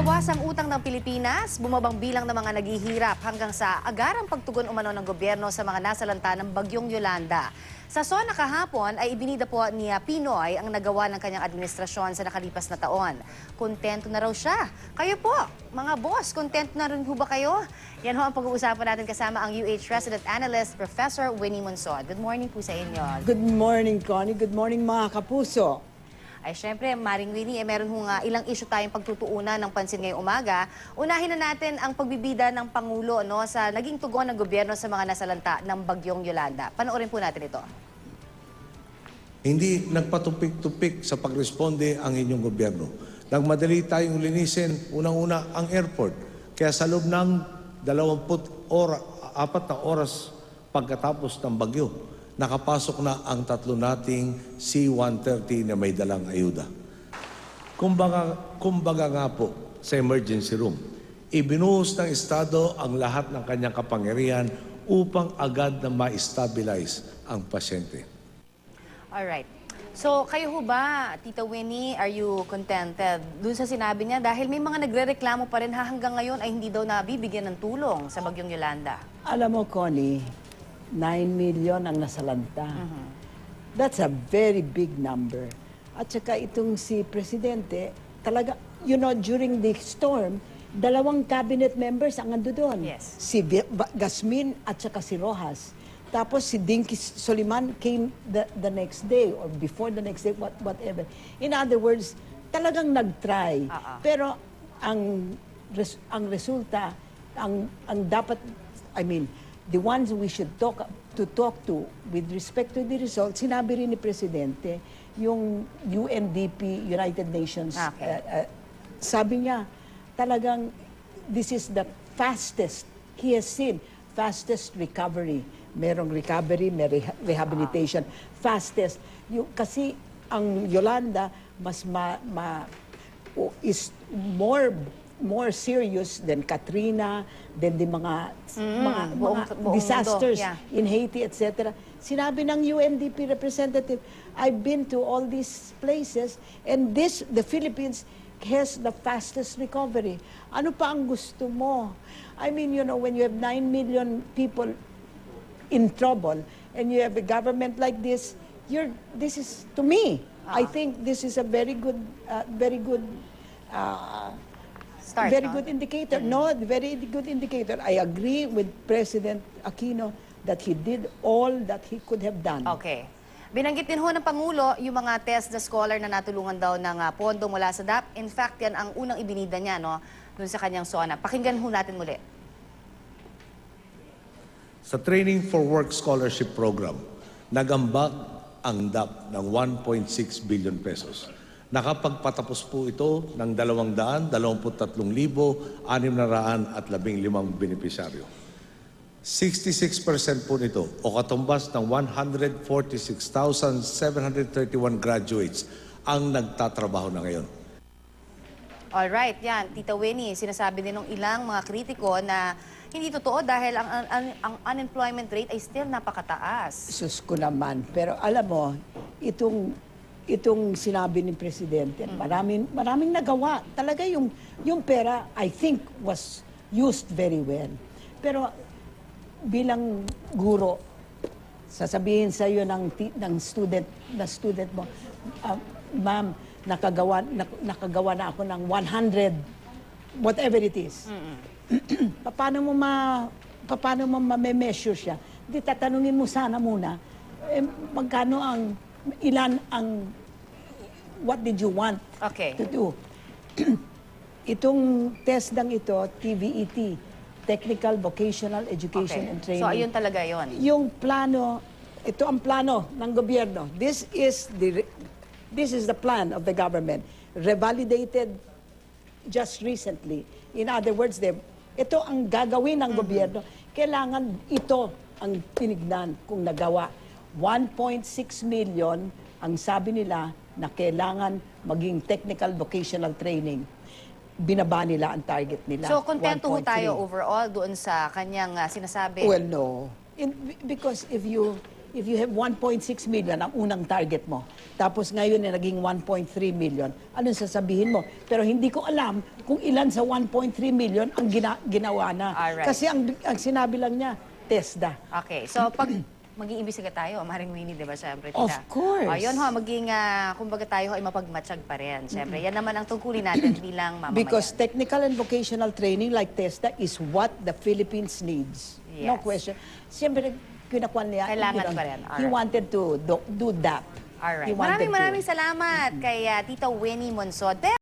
Bawas ang utang ng Pilipinas, bumabang bilang ng mga naghihirap hanggang sa agarang pagtugon umano ng gobyerno sa mga nasalanta ng Bagyong Yolanda. Sa SONA kahapon ay ibinida po ni Pinoy ang nagawa ng kanyang administrasyon sa nakalipas na taon. Kontento na raw siya. Kayo po, mga boss, kontento na rin ho ba kayo? Yan ho ang pag-uusapan natin kasama ang UH Resident Analyst, Professor Winnie Monsod. Good morning po sa inyo. Good morning, Connie. Good morning, mga kapuso. Ay syempre, Maring Winnie, meron ho nga ilang issue tayong pagtutuunan ng pansin ngayong umaga. Unahin na natin ang pagbibida ng Pangulo sa naging tugon ng gobyerno sa mga nasalanta ng Bagyong Yolanda. Panoorin po natin ito. Hindi nagpatupik-tupik sa pagresponde ang inyong gobyerno. Nagmadali tayong linisin, unang-una, ang airport. Kaya sa loob ng 4 na oras pagkatapos ng bagyo, nakapasok na ang 3 nating C-130 na may dalang ayuda. Kumbaga nga po sa emergency room, ibinuhos ng Estado ang lahat ng kanyang kapangyarihan upang agad na ma-stabilize ang pasyente. Alright. So, kayo ho ba, Tita Winnie, are you contented dun sa sinabi niya? Dahil may mga nagre-reklamo pa rin hanggang ngayon ay hindi daw nabibigyan ng tulong sa Bagyong Yolanda. Alam mo, Connie, 9 million ang nasalanta. That's a very big number. At saka itong si Presidente, talaga, during the storm, 2 cabinet members ang ando doon. Yes. Si Gasmin at saka si Rojas. Tapos si Dinky Soliman came the next day or before the next day, whatever. In other words, talagang nag-try. Pero ang resulta, ang dapat, the ones we should talk to with respect to the results, sinabi rin ni Presidente, yung UNDP, United Nations, sabi niya, talagang this is the fastest he has seen, fastest recovery. Merong recovery, may rehabilitation, fastest. Kasi ang Yolanda is more serious than Katrina, than the mga disasters in Haiti, etc. Sinabi ng UNDP representative, I've been to all these places and the Philippines has the fastest recovery. Ano pa ang gusto mo? When you have 9 million people in trouble and you have a government like this, this is, to me, I think this is a very good Start, good indicator. No, very good indicator. I agree with President Aquino that he did all that he could have done. Okay. Binanggit din ho ng Pangulo yung mga test the scholar na natulungan daw ng pondo mula sa DAP. In fact, yan ang unang ibinida niya dun sa kanyang SONA. Pakinggan ho natin muli. Sa Training for Work Scholarship Program, nagambag ang DAP ng 1.6 billion pesos. Nakapagpatapos po ito ng 223,615 benepisyaryo. 66% po nito o katumbas ng 146,731 graduates ang nagtatrabaho na ngayon. Alright, yan. Tita Winnie, sinasabi din ng ilang mga kritiko na hindi totoo dahil ang unemployment rate ay still napakataas. Sus ko naman. Pero alam mo, itong sinabi ni Presidente, maraming nagawa. Talaga yung pera, I think, was used very well. Pero bilang guro, sasabihin sa iyo ng student mo, ma'am, nakagawa na ako ng 100, whatever it is. Paano mo ma-measure siya? Di tatanungin mo sana muna, magkano what did you want to do? Itong test ito, TVET, Technical Vocational Education and Training. So ayun talaga yon. Yung plano, ito ang plano ng gobyerno. This is the plan of the government, revalidated just recently. In other words, ito ang gagawin ng gobyerno. Kailangan ito ang tinignan kung nagawa. 1.6 million ang sabi nila na kailangan maging technical vocational training. Binaba nila ang target nila. So, kontento ho tayo overall doon sa kanyang sinasabi? Well, no. Because if you if you have 1.6 million, ang unang target mo, tapos ngayon naging 1.3 million, anong sasabihin mo? Pero hindi ko alam kung ilan sa 1.3 million ang ginawa na. Alright. Kasi ang sinabi lang niya, TESDA. Okay, so pag mag-iimbestiga tayo, Maring Winnie, di ba, siyempre, Of tita? course. Yun ho, kumbaga tayo ho ay mapagmatsyag pa rin. Siyempre, yan naman ang tungkulin natin bilang mamamayan. Because technical and vocational training like TESDA is what the Philippines needs. No Yes. question. Siyempre, kinakuha niya. Kailangan pa rin. He Alright. wanted to do that. Alright. He wanted to. Maraming salamat kay Tita Winnie Monsote.